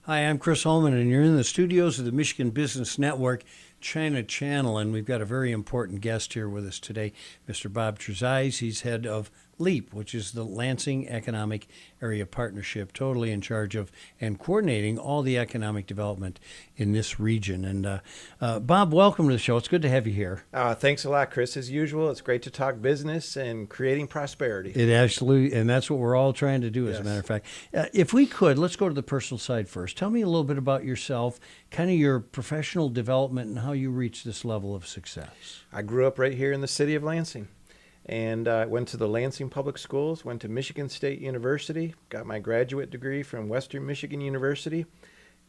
Hi, I'm Chris Holman, and you're in the studios of the Michigan Business Network China Channel, and we've got a very important guest here with us today, Mr. Bob Trezise. He's head of LEAP, which is the Lansing Economic Area Partnership, totally in charge of and coordinating all the economic development in this region. And Bob, welcome to the show. It's good to have you here. Thanks a lot, Chris. As usual, it's great to talk business and creating prosperity. It absolutely, and that's what we're all trying to do, as Yes. a matter of fact. If we could, let's go to the personal side first. Tell me a little bit about yourself, kind of your professional development, and how you reached this level of success. I grew up right here in the city of Lansing and went to the Lansing Public Schools, went to Michigan State University, got my graduate degree from Western Michigan University,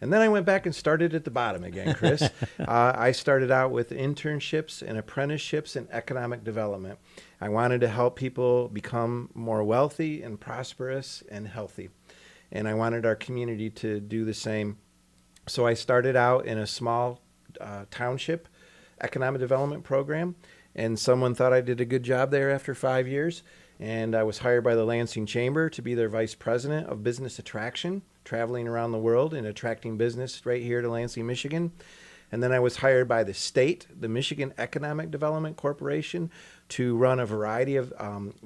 and then I went back and started at the bottom again, Chris. I started out with internships and apprenticeships in economic development. I wanted to help people become more wealthy and prosperous and healthy, and I wanted our community to do the same. So I started out in a small township economic development program, and someone thought I did a good job there after 5 years, and I was hired by the Lansing Chamber to be their vice president of business attraction, traveling around the world and attracting business right here to Lansing, Michigan. And then I was hired by the state, the Michigan Economic Development Corporation, to run a variety of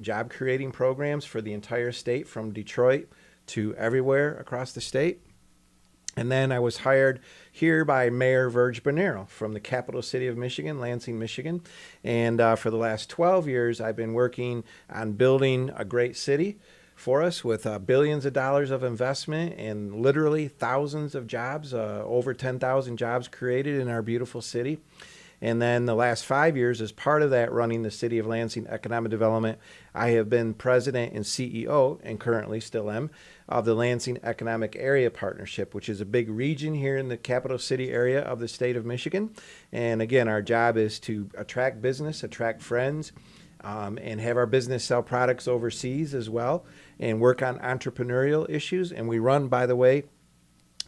job creating programs for the entire state, from Detroit to everywhere across the state. And then I was hired here by Mayor Verge Bonero from the capital city of Michigan, Lansing, Michigan. And for the last 12 years, I've been working on building a great city for us with billions of dollars of investment and literally thousands of jobs, over 10,000 jobs created in our beautiful city. And then the last 5 years, as part of that, running the City of Lansing Economic Development, I have been president and CEO, and currently still am, of the Lansing Economic Area Partnership, which is a big region here in the capital city area of the state of Michigan. And again, our job is to attract business, attract friends, and have our business sell products overseas as well, and work on entrepreneurial issues. And we run, by the way,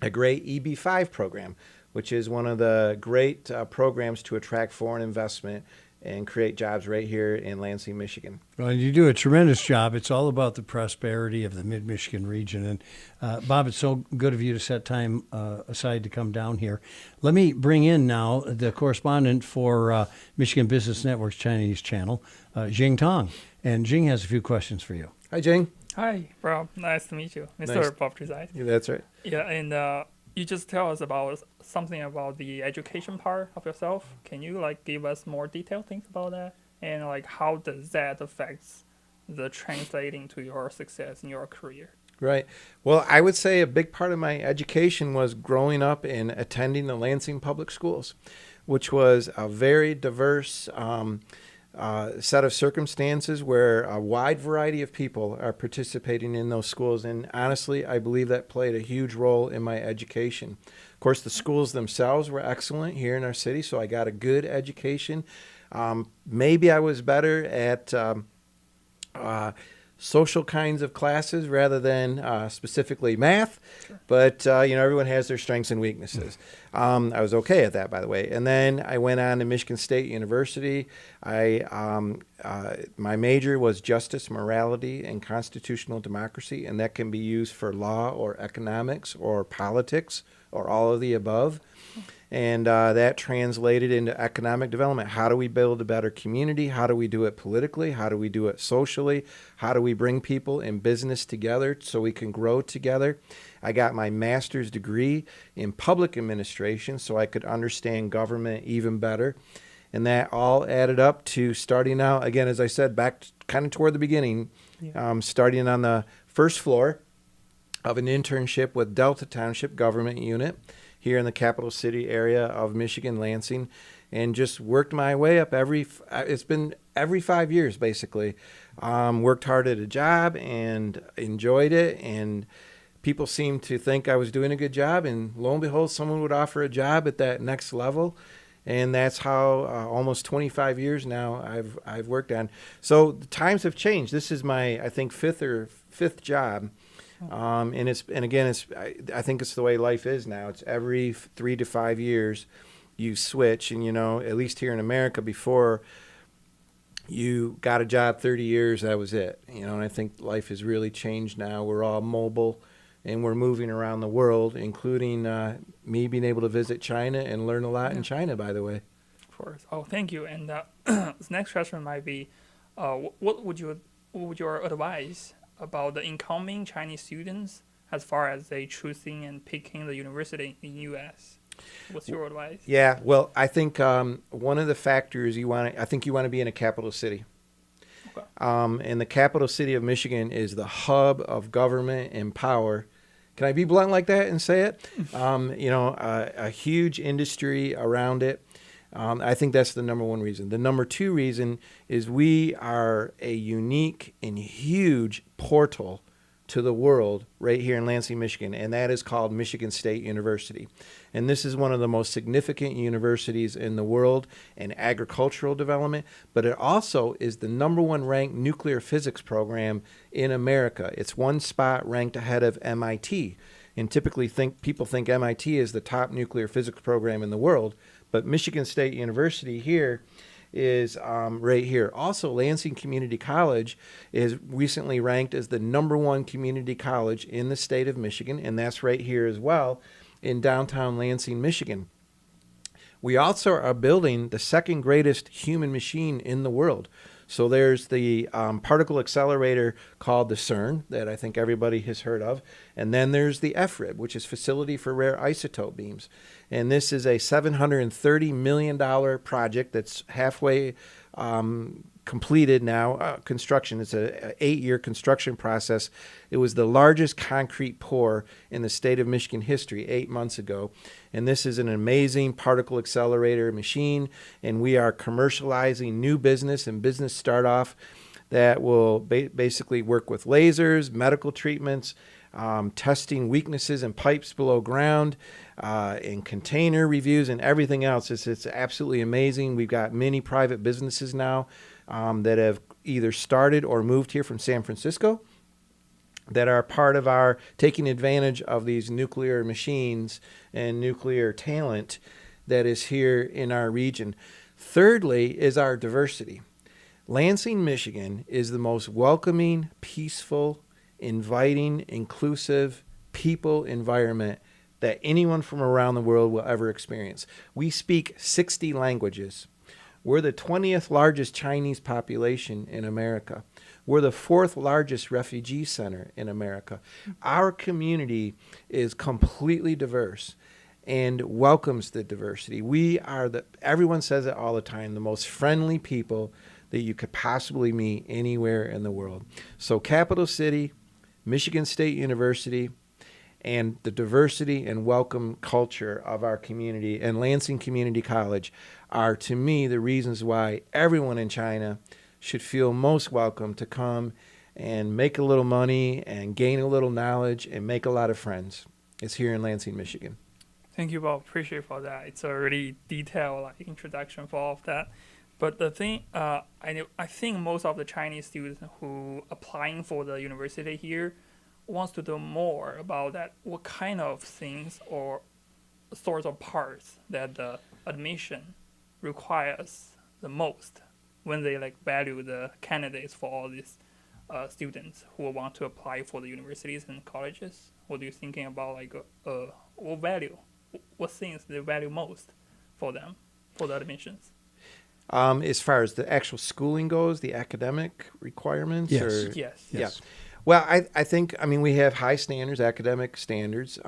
a great EB5 program, which is one of the great programs to attract foreign investment and create jobs right here in Lansing, Michigan. Well, you do a tremendous job. It's all about the prosperity of the mid-Michigan region. And Bob, it's so good of you to set time aside to come down here. Let me bring in now the correspondent for Michigan Business Network's Chinese channel, Jing Tong. And Jing has a few questions for you. Hi, Jing. Hi, Rob. Nice to meet you, Mr. Nice. Bob Trezise. Yeah, that's right. Yeah, and you just tell us about something about the education part of yourself. Can you give us more detailed things about that? And how does that affect the translating to your success in your career? Right. Well, I would say a big part of my education was growing up and attending the Lansing Public Schools, which was a very diverse set of circumstances where a wide variety of people are participating in those schools. And honestly, I believe that played a huge role in my education. Of course, the schools themselves were excellent here in our city, so I got a good education. Maybe I was better at social kinds of classes rather than specifically math. Sure. But, everyone has their strengths and weaknesses. I was okay at that, by the way. And then I went on to Michigan State University. My major was justice, morality, and constitutional democracy, and that can be used for law or economics or politics or all of the above. And that translated into economic development. How do we build a better community? How do we do it politically? How do we do it socially? How do we bring people in business together so we can grow together? I got my master's degree in public administration so I could understand government even better. And that all added up to starting out, again, as I said, back kind of toward the beginning, starting on the first floor of an internship with Delta Township Government Unit here in the capital city area of Michigan, Lansing, and just worked my way up it's been every 5 years, basically. Worked hard at a job and enjoyed it, and people seemed to think I was doing a good job, and lo and behold, someone would offer a job at that next level. And that's how almost 25 years now I've worked on. So the times have changed. This is my, I think, fifth job. I think it's the way life is now. It's every 3 to 5 years you switch. And, at least here in America, before you got a job 30 years, that was it. And I think life has really changed now. We're all mobile. and we're moving around the world, including me being able to visit China and learn a lot in China, by the way. Of course. Oh, thank you. And this next question might be, what would your advice about the incoming Chinese students as far as they choosing and picking the university in U.S.? What's your advice? Yeah, well, I think one of the factors you want to be in a capital city. Okay. And the capital city of Michigan is the hub of government and power. Can I be blunt like that and say it? A huge industry around it. I think that's the number one reason. The number two reason is we are a unique and huge portal to the world right here in Lansing, Michigan, and that is called Michigan State University. And this is one of the most significant universities in the world in agricultural development, but it also is the number one ranked nuclear physics program in America. It's one spot ranked ahead of MIT. And typically people think MIT is the top nuclear physics program in the world, but Michigan State University here is right here. Also, Lansing Community College is recently ranked as the number one community college in the state of Michigan, and that's right here as well in downtown Lansing, Michigan. We also are building the second greatest human machine in the world. So there's the particle accelerator called the CERN that I think everybody has heard of. And then there's the FRIB, which is Facility for Rare Isotope Beams. And this is a $730 million project that's halfway completed now, construction. It's an 8-year construction process. It was the largest concrete pour in the state of Michigan history 8 months ago. And this is an amazing particle accelerator machine, and we are commercializing new business and business start-off that will basically work with lasers, medical treatments, testing weaknesses in pipes below ground, and container reviews and everything else. It's absolutely amazing. We've got many private businesses now that have either started or moved here from San Francisco that are part of our taking advantage of these nuclear machines and nuclear talent that is here in our region. Thirdly is our diversity. Lansing, Michigan is the most welcoming, peaceful, inviting, inclusive people environment that anyone from around the world will ever experience. We speak 60 languages. We're the 20th largest Chinese population in America. We're the 4th largest refugee center in America. Our community is completely diverse and welcomes the diversity. We are everyone says it all the time, the most friendly people that you could possibly meet anywhere in the world. So Capital City, Michigan State University, and the diversity and welcome culture of our community and Lansing Community College are, to me, the reasons why everyone in China should feel most welcome to come and make a little money and gain a little knowledge and make a lot of friends. It's here in Lansing, Michigan. Thank you, Bob. Appreciate for that. It's a really detailed introduction for all of that. But the thing, I think most of the Chinese students who applying for the university here wants to know more about that. What kind of things or sorts of parts that the admission requires the most when they value the candidates for all these students who want to apply for the universities and colleges? What are you thinking about what value, what things they value most for them, for the admissions? As far as the actual schooling goes, the academic requirements? Yes. Yeah. Well, I think, we have high standards, academic standards,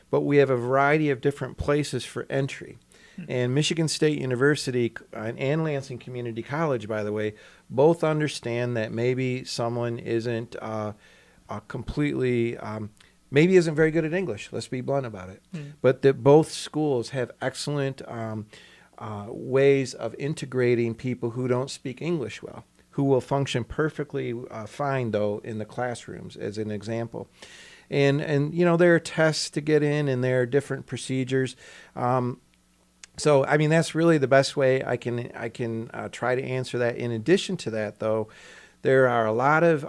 but we have a variety of different places for entry. And Michigan State University and Lansing Community College, by the way, both understand that maybe someone isn't completely, maybe isn't very good at English. Let's be blunt about it. But that both schools have excellent ways of integrating people who don't speak English well, who will function perfectly fine, though, in the classrooms, as an example. And there are tests to get in, and there are different procedures. So, that's really the best way I can try to answer that. In addition to that, though, there are a lot of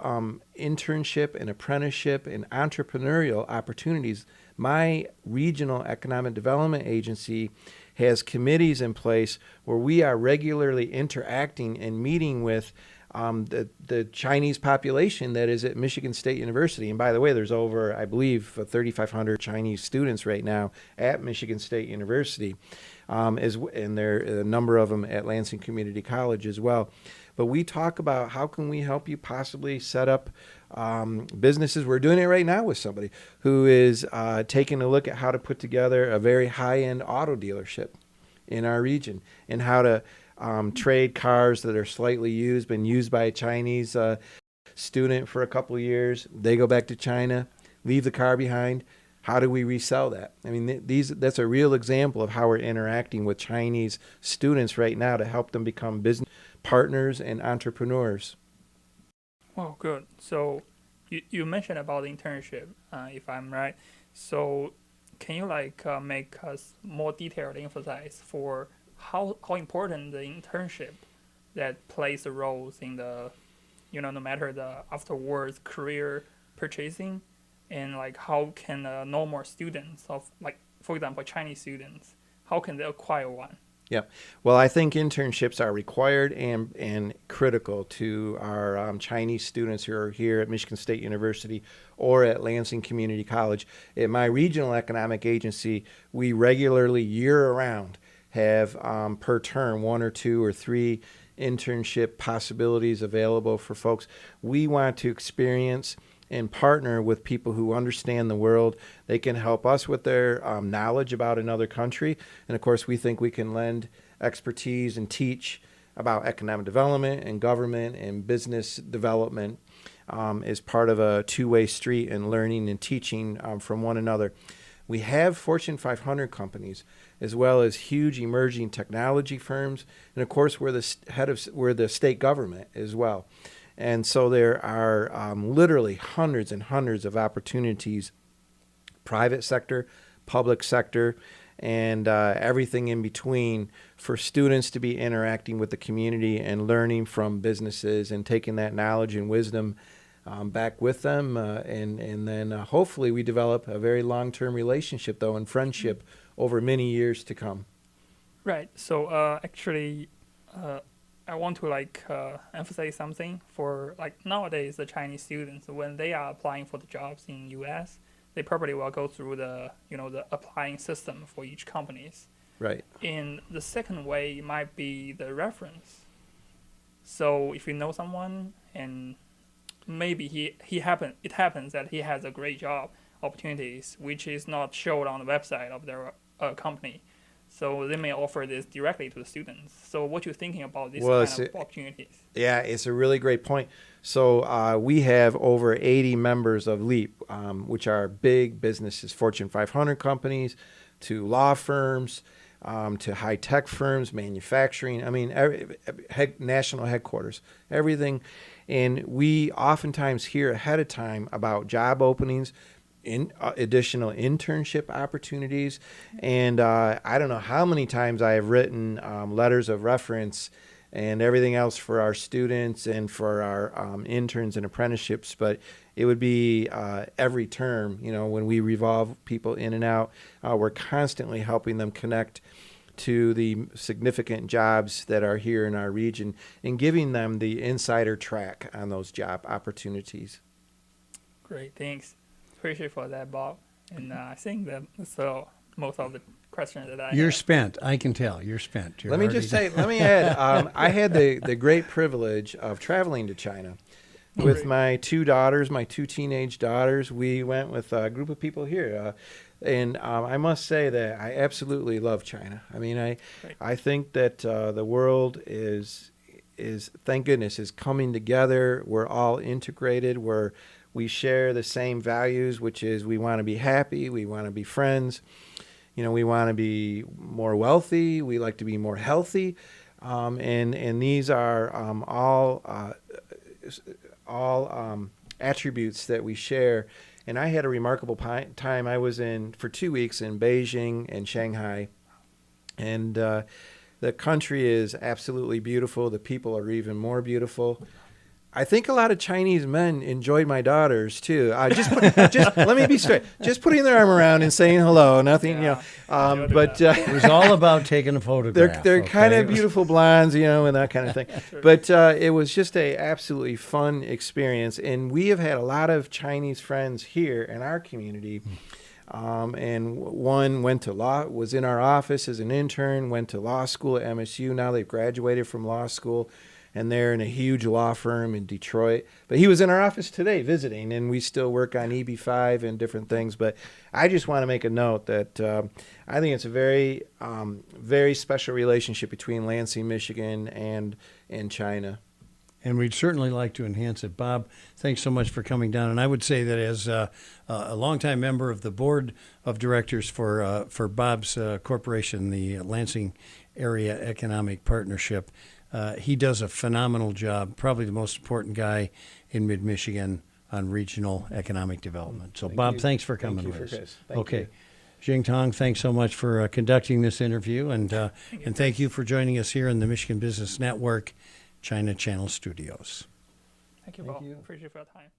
internship and apprenticeship and entrepreneurial opportunities. My regional economic development agency has committees in place where we are regularly interacting and meeting with the Chinese population that is at Michigan State University. And by the way, there's over, I believe, 3,500 Chinese students right now at Michigan State University, and there are a number of them at Lansing Community College as well. But we talk about how can we help you possibly set up businesses. We're doing it right now with somebody who is taking a look at how to put together a very high-end auto dealership in our region, and how to trade cars that are slightly used, been used by a Chinese student for a couple of years. They go back to China, leave the car behind. How do we resell that? I mean, that's a real example of how we're interacting with Chinese students right now to help them become business partners and entrepreneurs. Oh, good. So you mentioned about the internship, if I'm right. So can you make us more detailed emphasize for how important the internship that plays a role in the, no matter the afterwards career purchasing, and how can normal students of, for example, Chinese students, how can they acquire one? Yeah. Well, I think internships are required and critical to our Chinese students who are here at Michigan State University or at Lansing Community College. At my regional economic agency, we regularly, year-round, have per term 1 or 2 or 3 internship possibilities available for folks. We want to experience and partner with people who understand the world. They can help us with their knowledge about another country. And of course, we think we can lend expertise and teach about economic development and government and business development as part of a two-way street and learning and teaching from one another. We have Fortune 500 companies, as well as huge emerging technology firms. And of course, we're the state government as well. And so there are literally hundreds and hundreds of opportunities, private sector, public sector, and everything in between, for students to be interacting with the community and learning from businesses and taking that knowledge and wisdom back with them. And then hopefully we develop a very long-term relationship, though, and friendship over many years to come. Right. So actually, I want to emphasize something for nowadays the Chinese students, when they are applying for the jobs in U.S., they probably will go through the the applying system for each companies. Right. And the second way might be the reference. So if you know someone and maybe it happens that he has a great job opportunities which is not shown on the website of their company. So they may offer this directly to the students. So what you're thinking about this kind of opportunities? Yeah, it's a really great point. So we have over 80 members of LEAP, which are big businesses, Fortune 500 companies, to law firms, to high-tech firms, manufacturing. I mean, national headquarters, everything. And we oftentimes hear ahead of time about job openings, additional internship opportunities. And I don't know how many times I have written letters of reference and everything else for our students and for our interns and apprenticeships. But it would be every term, when we revolve people in and out, we're constantly helping them connect to the significant jobs that are here in our region and giving them the insider track on those job opportunities. Great, thanks. Appreciate for that, Bob. And I think that so most of the questions that I You're have. spent. I can tell. You're spent. Let me add, I had the great privilege of traveling to China with my 2 daughters, my 2 teenage daughters. We went with a group of people here. And I must say that I absolutely love China. I mean, I think that the world is, thank goodness, is coming together. We're all integrated. We share the same values, which is we want to be happy, we want to be friends, we want to be more wealthy, we like to be more healthy, and these are all attributes that we share. And I had a remarkable time. I was for 2 weeks in Beijing and Shanghai, and the country is absolutely beautiful. The people are even more beautiful. I think a lot of Chinese men enjoyed my daughters too. Just let me be straight. Just putting their arm around and saying hello, nothing, Yeah. But It was all about taking a photograph. they're kind okay? of beautiful blondes, and that kind of thing. But it was just a absolutely fun experience, and we have had a lot of Chinese friends here in our community. And one was in our office as an intern, went to law school at MSU. Now they've graduated from law school, and they're in a huge law firm in Detroit. But he was in our office today visiting, and we still work on EB-5 and different things. But I just want to make a note that I think it's a very, very special relationship between Lansing, Michigan, and China. And we'd certainly like to enhance it. Bob, thanks so much for coming down. And I would say that as a longtime member of the board of directors for Bob's corporation, the Lansing Area Economic Partnership, he does a phenomenal job, probably the most important guy in mid-Michigan on regional economic development. So, Bob, thanks for coming with us. Okay. Jing Tong, thanks so much for conducting this interview. And thank you for joining us here in the Michigan Business Network China Channel Studios. Thank you, Paul. Appreciate your time.